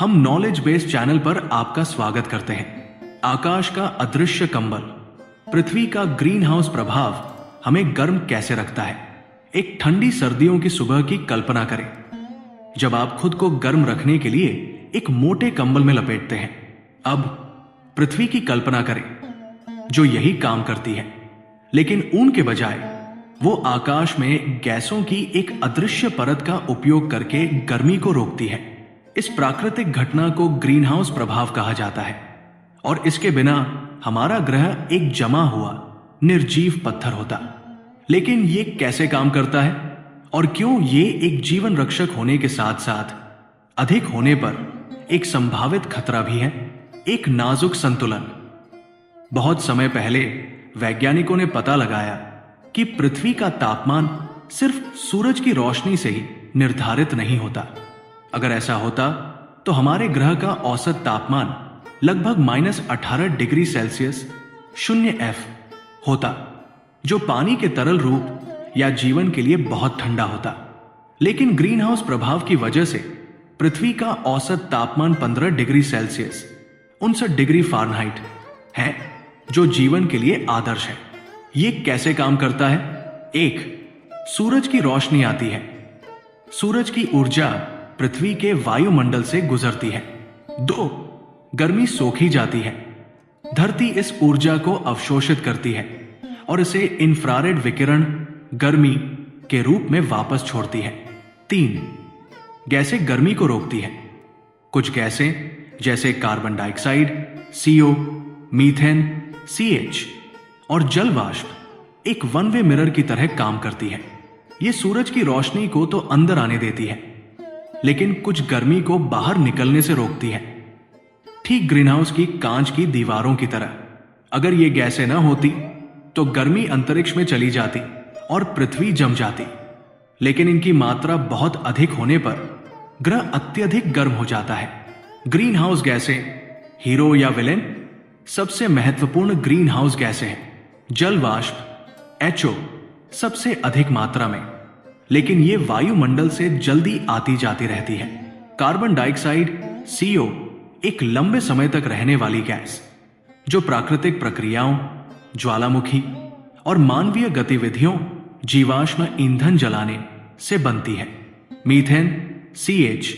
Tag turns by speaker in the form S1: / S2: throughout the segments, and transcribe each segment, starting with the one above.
S1: हम knowledge based channel पर आपका स्वागत करते हैं। आकाश का अदृश्य कंबल, पृथ्वी का ग्रीन हाउस प्रभाव हमें गर्म कैसे रखता है। एक ठंडी सर्दियों की सुबह की कल्पना करें, जब आप खुद को गर्म रखने के लिए एक मोटे कंबल में लपेटते हैं। अब पृथ्वी की कल्पना करें, जो यही काम करती है, लेकिन ऊन के बजाय वो आकाश में गैसों की एक अदृश्य परत का उपयोग करके गर्मी को रोकती है। इस प्राकृतिक घटना को ग्रीन हाउस प्रभाव कहा जाता है, और इसके बिना हमारा ग्रह एक जमा हुआ निर्जीव पत्थर होता। लेकिन ये कैसे काम करता है, और क्यों ये एक जीवन रक्षक होने के साथ साथ अधिक होने पर एक संभावित खतरा भी है। एक नाजुक संतुलन। बहुत समय पहले वैज्ञानिकों ने पता लगाया कि पृथ्वी का तापमान सिर्फ सूरज की रोशनी से ही निर्धारित नहीं होता। अगर ऐसा होता तो हमारे ग्रह का औसत तापमान लगभग -18 डिग्री सेल्सियस 0 होता, जो पानी के तरल रूप या जीवन के लिए बहुत ठंडा होता। लेकिन ग्रीन हाउस प्रभाव की वजह से पृथ्वी का औसत तापमान 15 डिग्री सेल्सियस 59 डिग्री फ़ारेनहाइट है, जो जीवन के लिए आदर्श है। यह कैसे काम करता है? 1. सूरज की रोशनी आती है। सूरज की ऊर्जा पृथ्वी के वायुमंडल से गुजरती है। 2. गर्मी सोखी जाती है। धरती इस ऊर्जा को अवशोषित करती है और इसे इंफ्रारेड विकिरण गर्मी के रूप में वापस छोड़ती है। 3. गैसें गर्मी को रोकती है। कुछ गैसें जैसे carbon dioxide, CO, methane, CH और जल वाष्प एक वन वे मिरर की तरह काम करती है। ये सूरज की रोशनी को तो अंदर आने देती है, लेकिन कुछ गर्मी को बाहर निकलने से रोकती है, ठीक ग्रीन हाउस की कांच की दीवारों की तरह। अगर ये गैसें न होती तो गर्मी अंतरिक्ष में चली जाती और पृथ्वी जम जाती। लेकिन इनकी मात्रा बहुत अधिक होने पर ग्रह अत्यधिक गर्म हो जाता है। ग्रीन हाउस गैसें हीरो या विलेन? सबसे महत्वपूर्ण ग्रीन हाउस गैसें हैं जल वाष्प HO सबसे अधिक मात्रा में, लेकिन ये वायुमंडल से जल्दी आती जाती रहती है। कार्बन डाइऑक्साइड CO एक लंबे समय तक रहने वाली गैस, जो प्राकृतिक प्रक्रियाओं, ज्वालामुखी और मानवीय गतिविधियों, जीवाश्म ईंधन जलाने से बनती है। मीथेन CH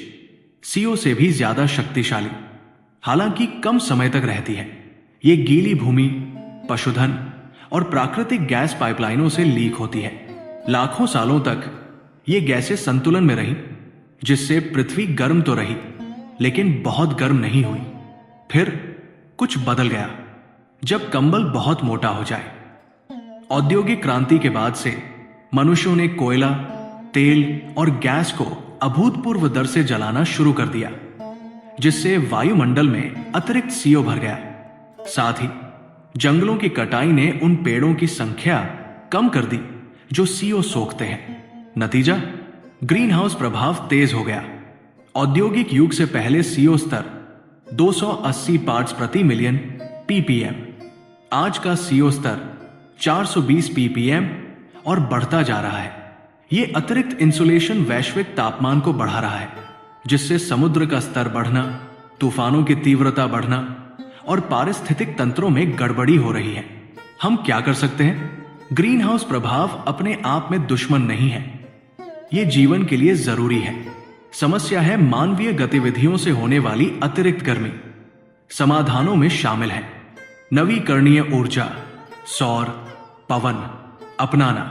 S1: CO से भी ज्यादा शक्तिशाली, हालांकि कम समय तक रहती है। ये गीली भूमि, पशुधन और प्राकृतिक गैस पाइपलाइनों से लीक होती है। लाखों सालों तक ये गैसें संतुलन में रहीं, जिससे पृथ्वी गर्म तो रही, लेकिन बहुत गर्म नहीं हुई। फिर कुछ बदल गया जब कंबल बहुत मोटा हो जाए। औद्योगिक क्रांति के बाद से मनुष्यों ने कोयला, तेल और गैस को अभूतपूर्व दर से जलाना शुरू कर दिया, जिससे वायुमंडल में अतिरिक्त CO भर गया। साथ ही जंगलों की कटाई ने उन पेड़ों की संख्या कम कर दी जो CO सोखते हैं। नतीजा, ग्रीन हाउस प्रभाव तेज हो गया। औद्योगिक युग से पहले CO स्तर 280 पार्ट्स प्रति मिलियन ppm, आज का CO स्तर 420 ppm और बढ़ता जा रहा है। ये अतिरिक्त इंसुलेशन वैश्विक तापमान को बढ़ा रहा है, जिससे समुद्र का स्तर बढ़ना, तूफानों की तीव्रता बढ़ना और पारिस्थितिक तंत्रों में गड़बड़ी हो रही है। हम क्या कर सकते हैं? ग्रीन हाउस प्रभाव अपने आप में दुश्मन नहीं है, ये जीवन के लिए जरूरी है। समस्या है मानवीय गतिविधियों से होने वाली अतिरिक्त गर्मी। समाधानों में शामिल है नवीकरणीय ऊर्जा, सौर, पवन अपनाना,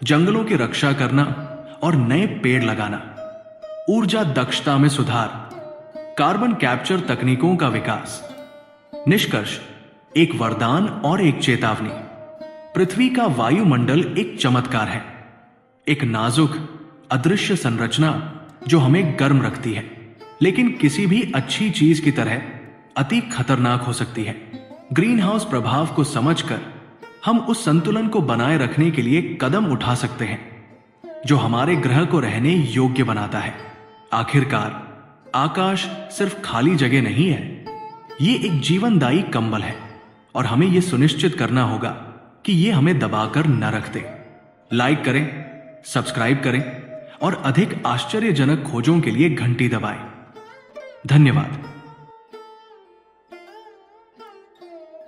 S1: जंगलों की रक्षा करना और नए पेड़ लगाना, ऊर्जा दक्षता में सुधार, कार्बन कैप्चर तकनीकों का विकास। निष्कर्ष, एक वरदान और एक चेतावनी। पृथ्वी का वायुमंडल एक चमत्कार है, एक नाजुक अदृश्य संरचना जो हमें गर्म रखती है, लेकिन किसी भी अच्छी चीज की तरह अति खतरनाक हो सकती है। ग्रीन हाउस प्रभाव को समझकर हम उस संतुलन को बनाए रखने के लिए कदम उठा सकते हैं, जो हमारे ग्रह को रहने योग्य बनाता है। आखिरकार, आकाश सिर्फ खाली जगह नहीं है, ये एक जीवनदायी कंबल है, और हमें यह सुनिश्चित करना होगा कि ये हमें दबाकर न रख दे। लाइक करें, सब्सक्राइब करें और अधिक आश्चर्यजनक खोजों के लिए घंटी दबाएं। धन्यवाद।